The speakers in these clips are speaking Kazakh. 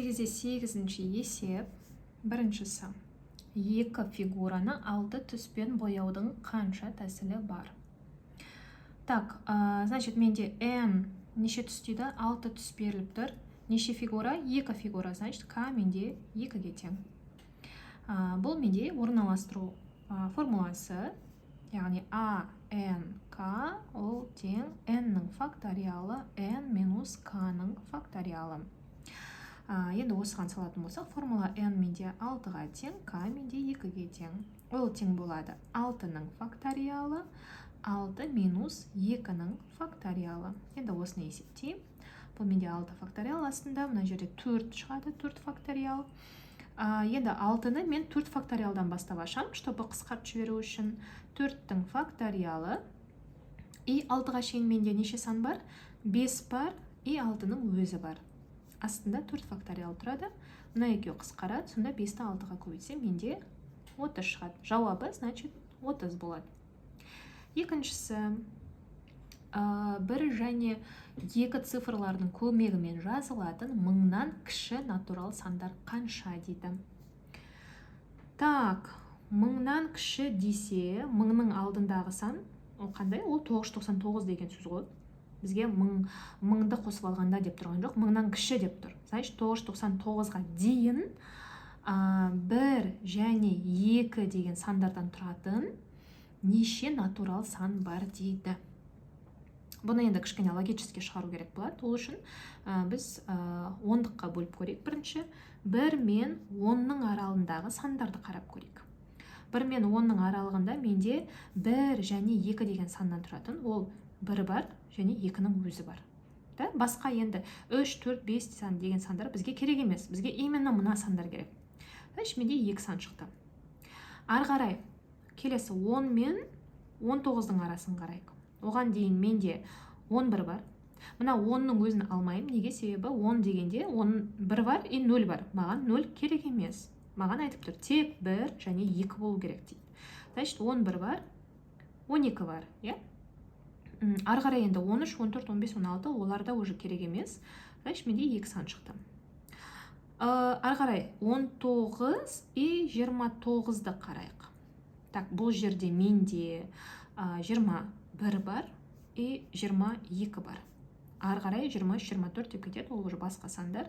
8-ші есеп. Біріншісі. Екі фигураны алты түспен бояудың қанша тәсілі бар? Так, значит, менде n неше түс дейді? 6 түс беріліп тұр. Неше фигура? Екі фигура, значит, k менде 2-ге тең. Бұл менде орналастыру формуласы, яғни a n k ол тең n-ның факториалы n минус k-ның факториалы. Енді осыған салатын болсақ, формула n менде 6-ға тең, k менде 2-ге тең. Ол тең болады 6-ның факториалы 6 минус 2-ның факториалы. Енді осыны есептеймін. Бұл менде 6 факториал астында, мына жерде 4 шығады, 4 факториал. Енді 6-ны мен 4 факториалдан бастап ашам, чтобы қысқартып жіберу үшін. 4-тің факториалы и 6-ға шейін менде неше сан бар? 5 бар и 6-ның өзі бар. Астында 4 факториал тұрады. Мына екеу қысқарады, сонда 5-ті 6-ға көбейтсем менде 30 шығады. Жауабы, значит, 30 болады. Екіншісі, 1 және 2 цифрлардың көмегімен жазылатын 1000-нан кіші натурал сандар қанша дейді. Так, 1000-нан кіші десе, 1000-ның алдындағы сан, ол қандай? Ол 999 деген сөз ғой. Бізге 1000-ды қосып алғанда деп тұрған жоқ, 1000-нан кіші деп тұр. Значит, 999-ға дейін 1 және 2 деген сандардан тұратын неше натурал сан бар дейді. Бұны енді кішкене логически шығару керек болады. Ол үшін біз 10-дыққа бөліп көрейік. Бірінші, 1 мен 10-ның аралығындағы сандарды қарап көрейік. 1 мен 10-ның аралығында менде 1 және 2 деген саннан тұратын, ол 1 бар және 2-ның өзі бар. Басқа енді 3, 4, 5 сан деген сандар бізге керек емес. Бізге именно мына сандар керек. Значит, менде 2 сан шықты. Ары қарай келесі 10 мен 19-ның арасын қарайық. Оған дейін менде 11 бар. Мына 10-ның өзін алмайым. Неге? Себебі 10 дегенде 1 бар и 0 бар. Маған 0 керек емес. Маған айтып тұр, тек 1 және 2 болу керек дейді. Значит, 11 бар, 12 бар. Ары қарай енді 13, 14, 15, 16 оларда уже керек емес. Значит, менде 2 сан шықты. Ары қарай 19 и 29-ды қарайық. Так, бұл жерде менде 21 бар и 22 бар. Ары қарай 23, 24 деп кетеді, ол уже басқа сандар.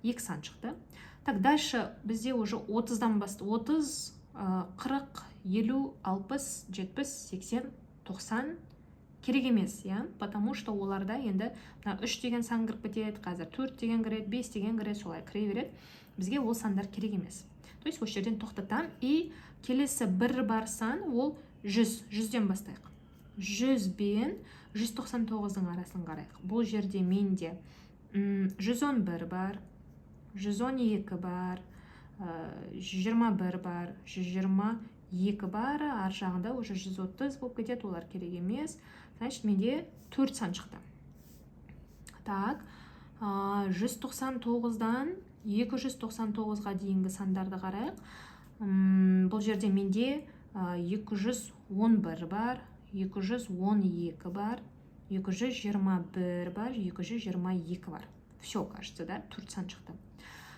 2 сан шықты. Так, дальше бізде уже 30-дан басты. 30, 40, 50, 60, 70, 80, 90 керек емес, потому что оларда енді 3 деген сан кіріп кетеді, қазір 4 деген кіреді, 5 деген кіреді, солай кіре береді. Бізге ол сандар керек емес. То есть, осы жерден тоқтатам и келесі 1 бар сан, ол 100, 100-ден бастайық. 100 бен 199-ның арасын қарайық. Бұл жерде менде 111 бар, 112 бар, 121 бар, 122 бар, ар жағында уже 130 болып кетеді, олар керек емес. Значит, менде 4 сан шықты. Так, 199-дан 299-ға дейінгі сандарды қарайық. Бұл жерде менде 211 бар, 212 бар, 221 бар, 222 бар. Все, кажется, да? 4 сан шықты.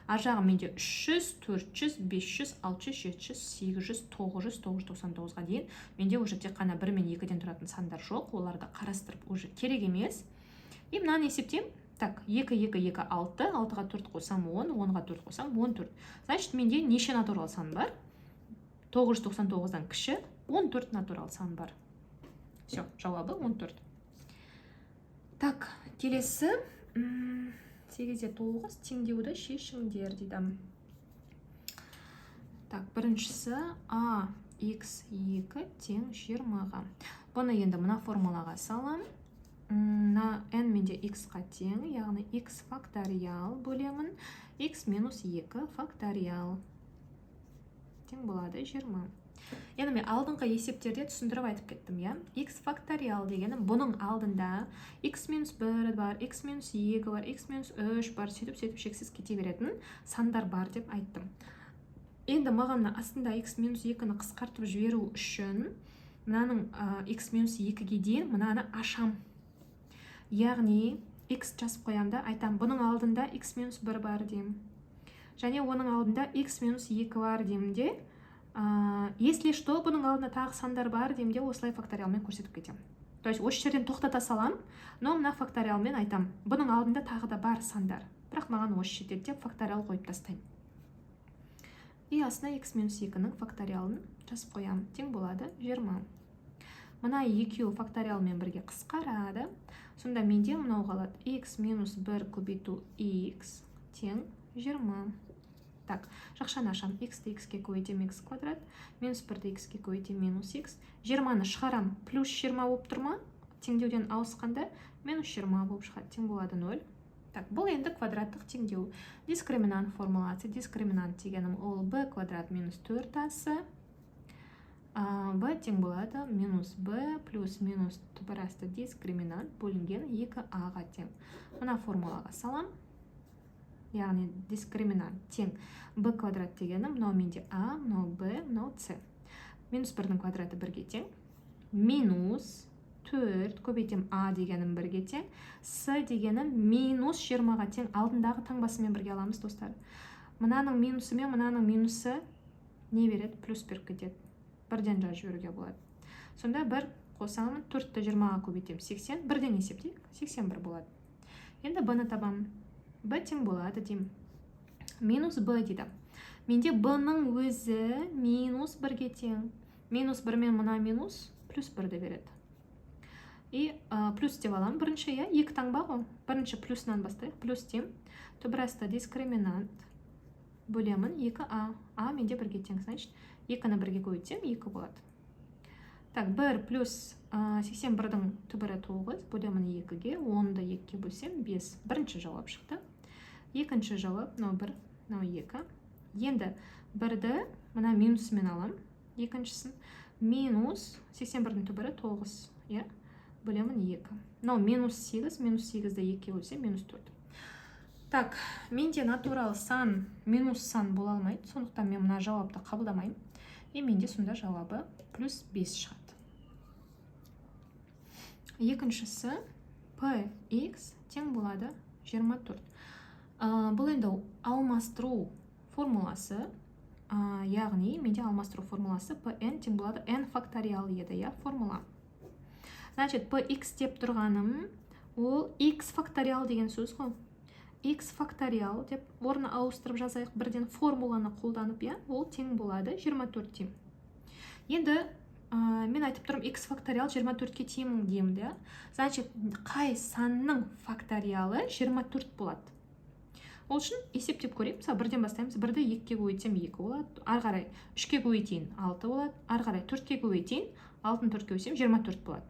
Ар жағы менде 300, 400, 500, 600, 700, 800, 900, 999-ға дейін. Менде уже тек қана 1 мен 2-ден тұратын сандар жоқ. Оларды қарастырып уже керек емес. И мынаны есептеймін. Так, 2, 2, 2, 6. 6-ға 4 қосам 10, 10-ға 4 қосам 14. Значит, менде неше натурал сан бар? 999-дан кіші 14 натурал сан бар. Все, жауабы 14. Так, келесі 8-де 9 теңдеуді шешіңдер дейді. Так, біріншісі a x2 тең 20-ға. Бұны енді мына формулаға салам. На n менде x-қа тең, яғни x факториал бөлемін, x минус 2 факториал. Тең болады 20. Енді мен алдыңғы есептерде түсіндіріп айтып кеттім, x факториал дегені бұның алдында x минус 1 бар, x минус 2 бар, x минус 3 бар, сөйтіп шексіз кете беретін сандар бар деп айттым. Енді маған астында x минус 2-ні қысқартып жіберу үшін мынаның x минус 2-ге дейін мынаны ашам. Яғни x жазып қоямда айтам, бұның алдында x минус 1 бар дейм. және оның алдында x минус 2 бар деймін де, если что, бұның алдында тағы сандар бар деймін де, осылай факториалмен көрсетіп кетем. То есть осы жерден тоқтата салам, но мына факториалмен айтам, бұның алдында тағы да бар сандар, бірақ маған осы жетеді деп факториал қойып тастаймын. И астына x минус 2-ның факториалын жазып қоямын. Тең болады 20. Мына екеуі факториалмен бірге қысқарады. Сонда менде мынау қалады. X минус 1 көбейту x тең 20. Так, жақшаны ашам. X-ті x-ке көбейтем x квадрат, минус 1-ді x-ке көбейтем минус x. 20-ны шығарам, плюс 20 болып тұрма? Теңдеуден ауысқанда минус 20 болып шығады. Тең болады 0. Так, бұл енді квадраттық теңдеу. Дискриминант формуласы. Дискриминант дегенім ол b квадрат минус 4-асы. b тең болады минус b плюс минус түбірасты дискриминант бөлінген 2a-ға тең. Мына формулаға салам. Яғни дискриминант тең b квадрат дегенім мынау менде a, мынау b, мынау c. Минус 1-дің квадраты 1-ге тең. Минус 4 көбейтем a дегенім 1-ге тең. c дегенім минус 20-ға тең. Алдындағы таңбасымен бірге аламыз, достар. Мынаның минусы мен мынаның минусы не береді? Плюс беріп кетеді. Бірден жазып жіберуге болады. Сонда 1 қосамын, 4-ті 20-ға көбейтем 80. Бірден есептейік, 81 болады. Енді b-ны табамын. b тең болады деймін. Минус b дейді. Менде b-ның өзі минус 1-ге тең. Минус 1 мен мына минус плюс 1-ді береді. И плюс деп алам. Бірінші, 2 таңба ғой. Бірінші плюсынан бастайық. Плюс деймін. Түбірасты дискриминант бөлемін 2a. a менде 1-ге тең, значит, 2-ні 1-ге көбейтсем 2 болады. Так, 1 плюс 81-дің түбірі 9 бөлемін 2-ге, 10-ды 2-ге бөлсем 5. Бірінші жауап шықты. Екінші жауап, мынау 1, мынау 2. Енді 1-ді мына минусымен алам. Екіншісін минус 81-дің түбірі 9, бөлемін 2. Мынау минус 8, минус 8-ді 2-ге бөлсем минус 4. Так, менде натурал сан, минус сан бола алмайды, сондықтан мен мына жауапты қабылдамаймын. И менде сонда жауабы плюс 5 шығады. Екіншісі px тең болады 24. Бұл енді алмастыру формуласы, яғни менде алмастыру формуласы pn тең болады n факториал еді, формула. Значит, px деп тұрғаным, ол x факториал деген сөз ғой. X факториал деп орны ауыстырып жазайық, бірден формуланы қолданып, ол тең болады 24 тем. Енді мен айтып тұрмын, x факториал 24-ке тең деймін де. Значит, қай санның факториалы 24 болады. Ол үшін есептеп көрейік. Мысалы, бірден бастаймыз. 1-ді 2-ге көбейтсем 2 болады. Ары қарай 3-ке көбейтейін 6 болады. Ары қарай 4-ке көбейтейін 6-ны 4-ке көбейтсем 24 болады.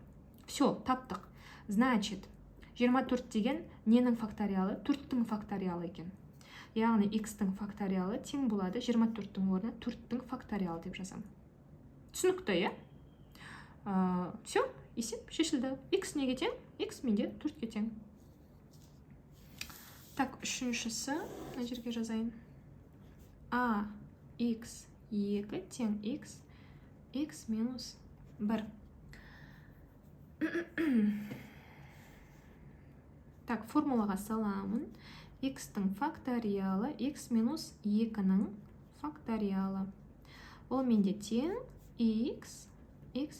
Все, таптық. Значит, 24 деген ненің факториалы? 4-тің факториалы екен. Яғни x-тің факториалы тең болады 24-тің орнына 4-тің факториалы деп жазам. Түсінікті, Все, есеп шешілді. X неге тең? X менде 4-ке тең. Так, үшіншісі, мына жерге жазайын. a x 2 тең x минус 1. Так, формулаға саламын. X-тің факториалы, x минус 2-ның факториалы. Ол менде тең x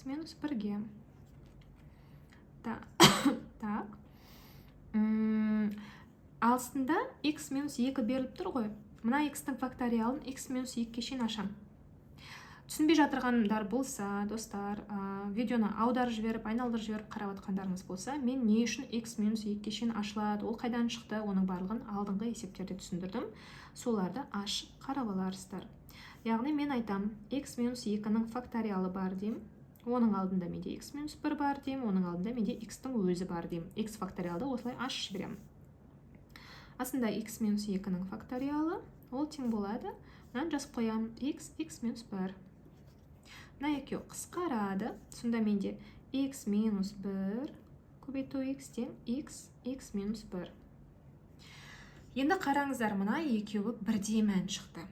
минус 1-ге. Так. Астында x минус 2 беріліп тұр ғой. Мына x-тің факториалын x минус 2-ке шейін ашам. Түсінбей жатырғандар болса, достар, видеоны аударып жіберіп, айналдырып жіберіп қарап отқандарыңыз болса, мен не үшін x минус 2-ке шейін ашылады, ол қайдан шықты, оның барлығын алдыңғы есептерде түсіндірдім. Соларды ашып қарап аларсыздар. Яғни мен айтам, x минус 2-ның факториалы бар деймін. Оның алдында менде x минус 1 бар деймін, оның алдында менде x-тің өзі бар деймін. X факториалды осылай ашып жіберемін. Асында x минус 2-ның факториалы, ол тең болады. Мынаны жазып қоямын, x минус 1. Мына екеуі қысқарады. Сонда менде x минус 1 көбейту x тең x минус 1. Енді қараңыздар, мына екеуі бірдей мән шықты.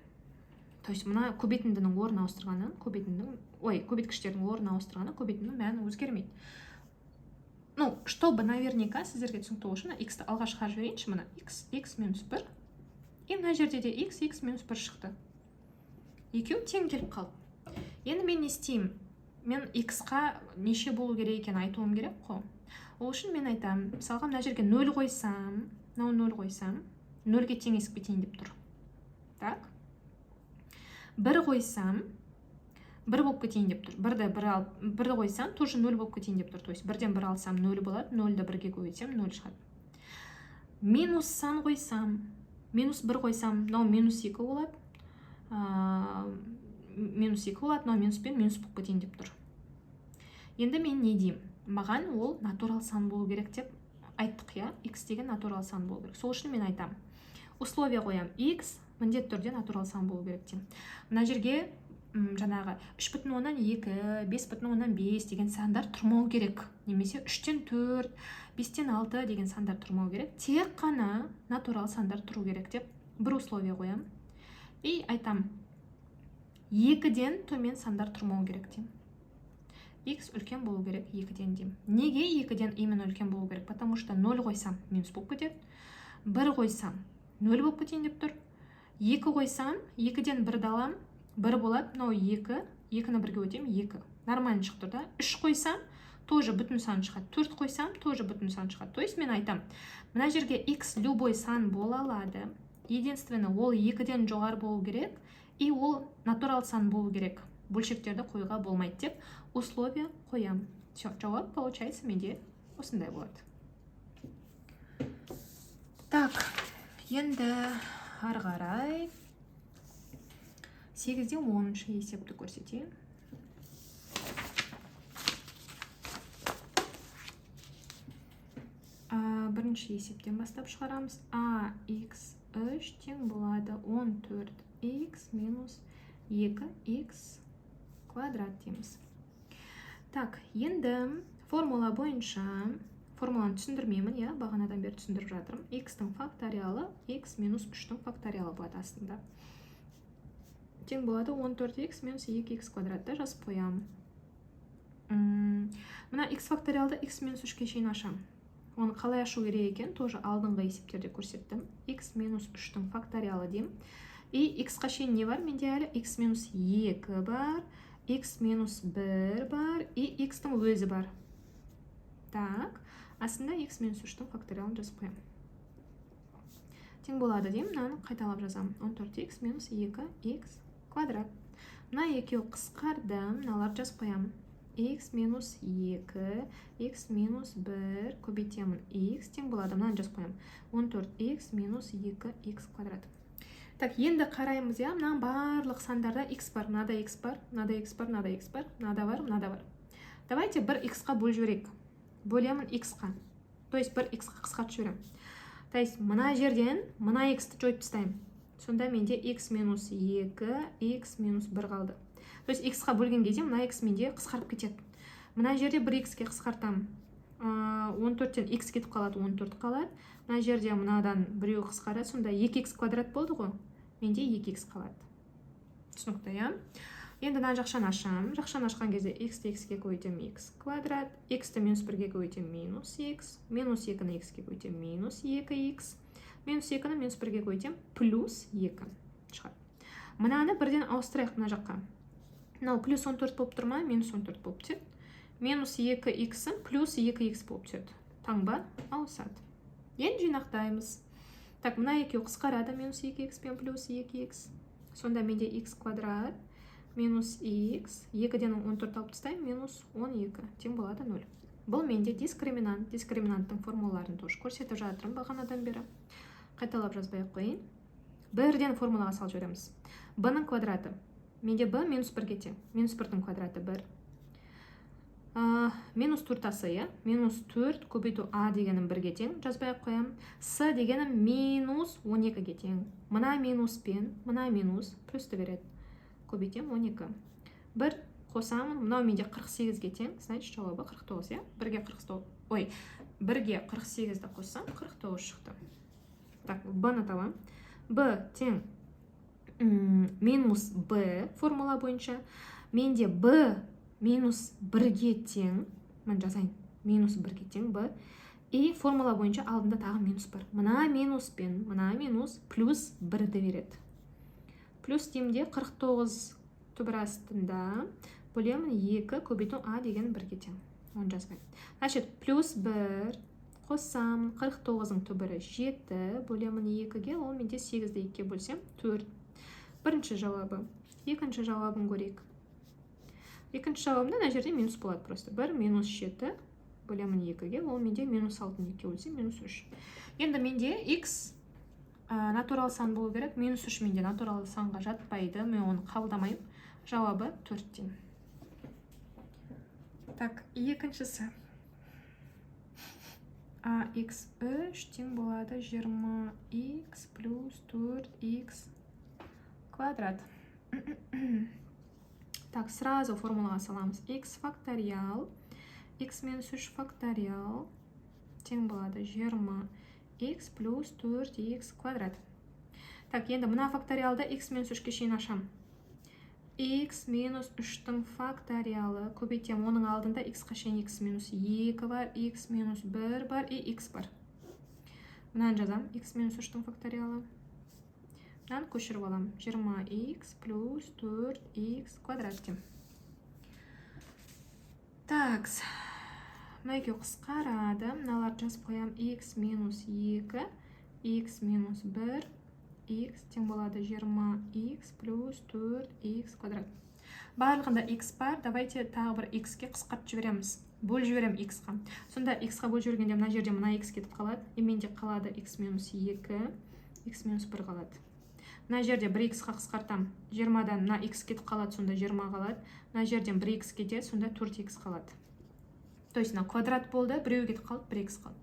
То есть мына көбейтіндінің орнын ауыстырғаны, көбейткіштердің орнын ауыстырғаны көбейтіндінің мәні өзгермейді. Ну, чтобы наверняка сіздерге түсінікті болсын, x-ті алға шығарып жіберейінші, мына x минус 1 и мына жерде де x минус 1 шықты. Екеуі тең келіп қалды. Енді мен не істеймін? Мен x-қа неше болу керек екен айтуым керек қой. Ол үшін мен айтам, мысалға мына жерге 0 қойсам, 0 қойсам, 0-ге теңесіп кетейін деп тұр. Так. 1 қойсам, 1 болып кетейін деп тұр. 1-ді қойсам, тоже 0 болып кетейін деп тұр. То есть 1-ден 1 алсам 0 болады, 0-ді 1-ге көбейтсем 0 шығады. Минус сан қойсам, минус 1 қойсам, мынау минус 2 болады. Минус 2 болады, мынау минус пен минус болып кетейін деп тұр. Енді мен не деймін? Маған ол натурал сан болу керек деп айттық, я? X деген натурал сан болу керек. Сол үшін мен айтам. Условия қоям. X міндетті түрде натурал сан болу керек деймін. Мына жерге жаңағы 3,2, 5,5 деген сандар тұрмау керек. Немесе 3-тен 4, 5-тен 6 деген сандар тұрмау керек. Тек қана натурал сандар тұру керек деп бір условия қоям. И айтам. 2-ден төмен сандар тұрмау керек деймін. X үлкен болу керек 2-ден деймін. Неге 2-ден именно үлкен болу керек? Потому что 0 қойсам минус болып кетеді. 1 қойсам 0 болып кетейін деп тұр. 2 қойсам 2-ден 1-ді алам, 1 болады, мынау 2, 2-ні 1-ге өтем, 2. Нормально шықты да. 3 қойсам, тоже бүтін сан шығады. 4 қойсам, тоже бүтін сан шығады. То есть мен айтам, мына жерге x любой сан бола алады. Единственно, ол 2-ден жоғары болу керек, и ол натурал сан болу керек. Бөлшектерді қойға болмайды деп условия қоям. Все, жауап получается менде осындай болады. Так, енді ары қарай 8-де 10-шы есепті көрсетейін. Бірінші есептен бастап шығарамыз. Ax3 тең болады 14x минус 2x квадрат дейміз. Так, енді формула бойынша, формуланы түсіндірмеймін, я бағанадан бері түсіндіріп жатырмын. X-тің факториалы, x минус 3-тің факториалы болады астында. Тең болады 14x минус 2x квадратта жазып қоям. Мына x факториалды x минус 3-ке шейін ашам. Оны қалай ашу керек екен, тоже алдыңғы есептерде көрсеттім. X минус 3-тің факториалы дейм. И x-қа шейін не бар? Менде әлі x минус 2 бар, x минус 1 бар, и x-тің өзі бар. Так, астында x минус 3-тің факториалын жазып қоям. Тең болады дейм, мынаны қайталап жазам. 14x минус 2x квадрат. Мына екеу қысқарды, мыналарды жазып қоям. X минус 2, x минус 1 көбейтемін. X тең болады, мынаны жазып қоям. 14x минус 2x квадрат. Так, енді қараймыз, я, мына барлық сандарда x бар, мынада x бар, мынада x бар, мынада x бар, мынада бар, мынада бар. Давайте бір x-қа бөліп жіберейік. Бөлемін x-қа. То есть бір x-қа қысқартып жіберем. То есть мына жерден мына x-ті жойып тастаймын. Сонда менде x минус 2, x минус 1 қалды. То есть x-қа бөлген кезде мына x менде қысқарып кетеді. Мына жерде бір x-ке қысқартам. 14-тен x кетіп қалады, 14 қалады. Мына жерде мынадан біреу қысқарады, сонда 2x квадрат болды ғой. Менде 2x қалады. Түсінікті, я? Енді мына жақшаны ашам. Жақшаны ашқан кезде x-ті x-ке көбейтем x квадрат, x-ті минус 1-ге көбейтем минус x, минус 2-ні x-ке көбейтем минус 2x, минус 2-ні минус 1-ге көбейтем плюс 2 шығады. Мынаны бірден ауыстырайық мына жаққа. Мынау плюс 14 болып тұр ма, минус 14 болып түседі. Минус 2x плюс 2x болып түседі. Таңба ауысады. Енді жинақтаймыз. Так, мына екеу қысқарады, минус 2x пен плюс 2x. Сонда менде x квадрат минус x, 2-ден 14 алып тастаймын, минус 12. Тең болады 0. Бұл менде дискриминант. Дискриминанттың формулаларын тоже көрсетіп жатырмын бағанадан бері. Қайталап жазбай қойын. Бірден формулаға салып жібереміз. b-ның квадраты. Менде b минус 1-ге тең. Минус 1-дің квадраты 1. Минус 4-асы, я? Минус 4 көбейту a дегенім 1-ге тең. Жазбай қоям. s дегенім минус 12-ге тең. Мына минус пен, мына минус плюсті береді. Көбейтем 12. 1 қосамын, мынау менде 48-ге тең. Значит, жауабы 49, я? 1-ге 49. Ой, 1-ге 48-ді қоссам, 49 шықты. Так, b-ны табам. b тең минус b формула бойынша. Менде b минус 1-ге тең. Мен жазайын. Минус 1-ге тең b. И формула бойынша алдында тағы минус бар. Мына минус пен мына минус плюс 1-ді береді. Плюс деймде 49 түбір астында бөлемін 2 көбейту а деген 1-ге тең. Оны жазбаймын. Значит, плюс 1 қоссам 49-ның түбірі 7 бөлемін 2-ге, ол менде 8-ді 2-ге бөлсем 4. Бірінші жауабы. Екінші жауабын көрейік. Екінші жауабында мына жерде минус болады просто. 1 минус 7 бөлемін 2-ге, ол менде минус 6-ны 2-ге бөлсем минус 3. Енді менде x натурал сан болу керек. Минус 3 менде натурал санға жатпайды. Мен оны қабылдамайым. Жауабы 4 деймін. Так, екіншісі. X3 тең болады 20x плюс 4x квадрат. Так, сразу формулаға саламыз. X факториал, x минус 3 факториал тең болады 20x плюс 4x квадрат. Так, енді мына факториалды x минус 3-ке шейін ашам. X минус 3-тің факториалы көбейтем, оның алдында x-қа шейін x минус 2 бар, x минус 1 бар и x бар. Мынаны жазам, x минус 3-тің факториалы. Мынаны көшіріп алам, 20x плюс 4x квадрат дем. Так, мынайге қысқарады, мыналар жазып қоям, x минус 2, x минус 1, x тең болады 20x плюс 4x квадрат. Барлығында x бар, давайте тағы бір x-ке қысқартып жібереміз. Бөл жіберем x-қа. Сонда x-қа бөл жібергенде мына жерде мына x кетіп қалады. Менде қалады x минус 2, x минус 1 қалады. Мына жерде 1x-қа қысқартам. 20-дан мына x кетіп қалады, сонда 20 қалады. Мына жерден 1x кетеді, сонда 4x қалады. То есть мына квадрат болды, біреу кетіп қалды, 1x қалды.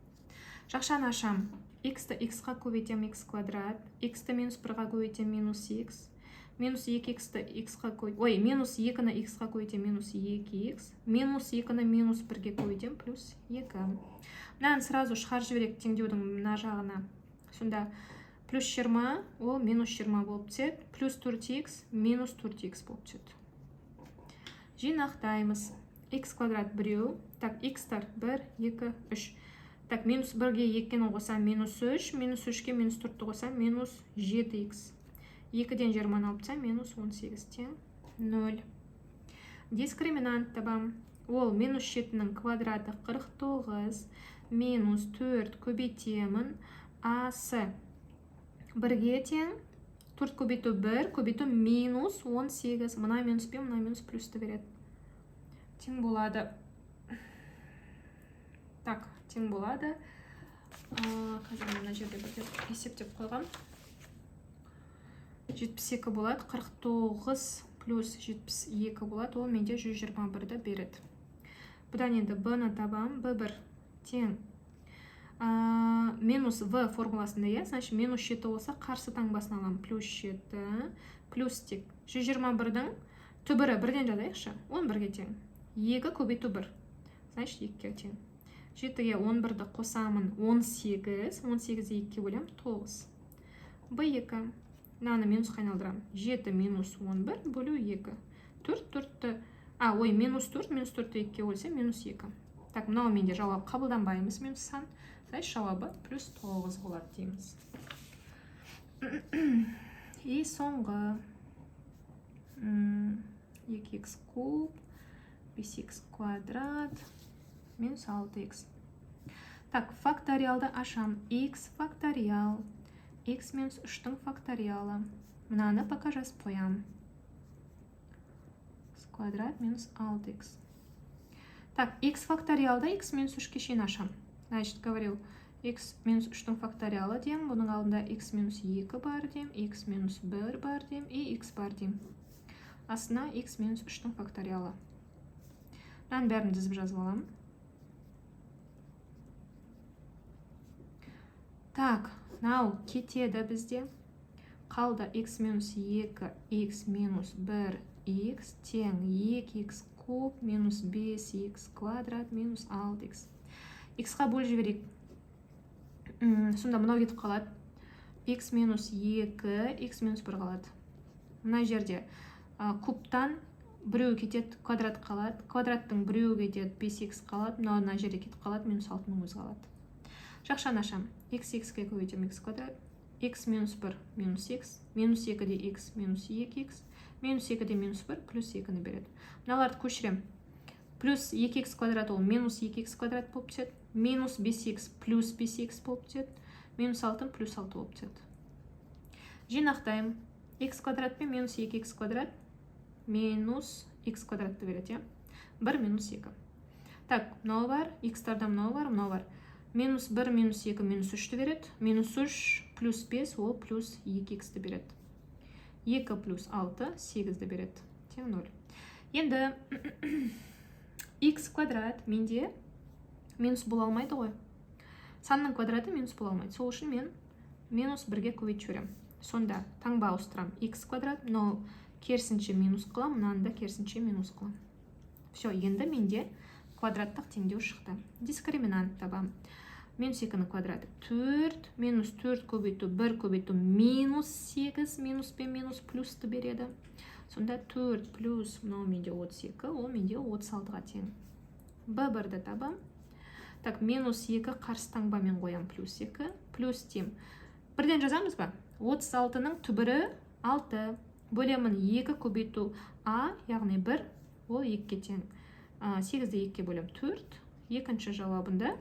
Жақшаны ашам. X-ті x-қа көбейтем x квадрат, x-ті минус 1-ға көбейтем минус x, минус 2x-ті x-қа көбейтем, ой, минус 2-ні x-қа көбейтем минус 2x, минус 2-ні минус 1-ге көбейтем плюс 2. Мынаны сразу шығарып жіберейік теңдеудің мына жағына. Сонда плюс 20, ол минус 20 болып түседі, плюс 4x, минус 4x болып түседі. Жинақтаймыз. X квадрат біреу, так, x-тар 1, 2, 3. Так, минус 1-ге 2-ні қосам минус 3, минус 3-ке минус 4-ті қосам минус 7x. 2-ден 20-ні алып тастасам минус 18 тең 0. Дискриминант табам. Ол минус 7-нің квадраты 49, минус 4 көбейтемін, асы 1-ге тең, 4 көбейту 1, көбейту минус 18. Мына минус пен, мына минус плюсті береді. Тең болады. Так, тең болады. Қазір мына жерде бір есептеп қойғам. 72 болады, 49 плюс 72 болады, ол менде 121-ді береді. Бұдан енді b-ні табам, b1 тең минус v формуласында, значит минус 7 болса қарсы таңбасын алам, плюс 7, плюс тек 121-дің түбірі 1-ден жазайықшы, 11-ге тең, 2 көбейту 1, значит 2-ге тең. 7-ге 11-ді қосамын, 18, 18-ді 2-ге бөлем, 9. b2, мынаны минусқа айналдырам, 7 минус 11 бөлу 2. 4-4-ті, ой, минус 4, минус 4-ті 2-ге бөлсем, минус 2. Так, мынау менде жауап қабылданбаймыз минус сан. Значит, жауабы плюс 9 болады дейміз. И соңғы 2x куб, 5x квадрат, минус 6x. Так, факториалды ашам. X факториал, x минус 3-тің факториалы. Мынаны пока жазып қоям. X квадрат минус 6x. Так, x факториалда x минус 3-ке шейін ашам. Значит, говорил, x минус 3-тің факториалы дем, бұның алдында x минус 2 бар дем, x минус 1 бар дем, и x бар дем. Астына x минус 3-тің факториалы. Мынаны бәрін дізіп жазып алам. Так, нау кетеді бізде. Қалды x минус 2, x минус 1, x тең 2x куб минус 5x квадрат минус 6x. X-қа бөл жіберейік. Сонда мынау кетіп қалады. X минус 2, x минус 1 қалады. Мына жерде кубтан біреу кетеді, квадрат қалады. Квадраттың біреу кетеді, 5x қалады. Мына жерде кетіп қалады, минус 6-ның өзі қалады. жақшаны ашамын. X ге көбейтем x квадрат. X минус 1 минус x. Минус 2-де x минус 2x. Минус 2-де минус 1 плюс 2-ні береді. Мыналарды көшірем. Плюс 2x квадрат ол минус 2x квадрат болып түседі. Минус 5x плюс 5x болып түседі. Минус 6 плюс 6 болып түседі. Жинақтайым. X квадрат пен минус 2x квадрат минус x квадратты береді. 1 минус 2. Так, мынау бар. X-тарда мынау бар, мынау бар. Минус 1 минус 2 минус 3-ті береді. Минус 3 плюс 5 ол плюс 2x-ті береді. 2 плюс 6 8-ді береді. Тең 0. Енді x квадрат менде минус бола алмайды ғой. Санның квадраты минус бола алмайды. Сол үшін мен минус 1-ге көбейтіп жіберем. Сонда таңба ауыстырам. X квадрат, мынау керісінше минус қылам, мынаны да керісінше минус қылам. Все, енді менде квадраттық теңдеу шықты. Дискриминант табам. Минус 2-ні квадраты 4, минус 4 көбейту 1 көбейту минус 8, минус пен минус плюсті береді. Сонда 4 плюс мынау менде 32, ол менде 36-ға тең. B1-ді табам. Так, минус 2 қарсы таңбамен қоям плюс 2, плюс тем. Бірден жазамыз ба? 36-ның түбірі 6. Бөлемін 2 көбейту А, яғни 1, ол 2-ге тең. 8-ді 2-ге бөлем 4. Екінші жауабында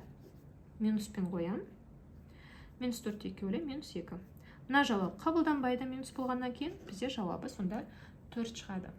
минуспен қоям. Минус 4 2 бөлем минус 2. Мына жауап қабылданбайды минус болғаннан кейін, бізде жауабы сонда 4 шығады.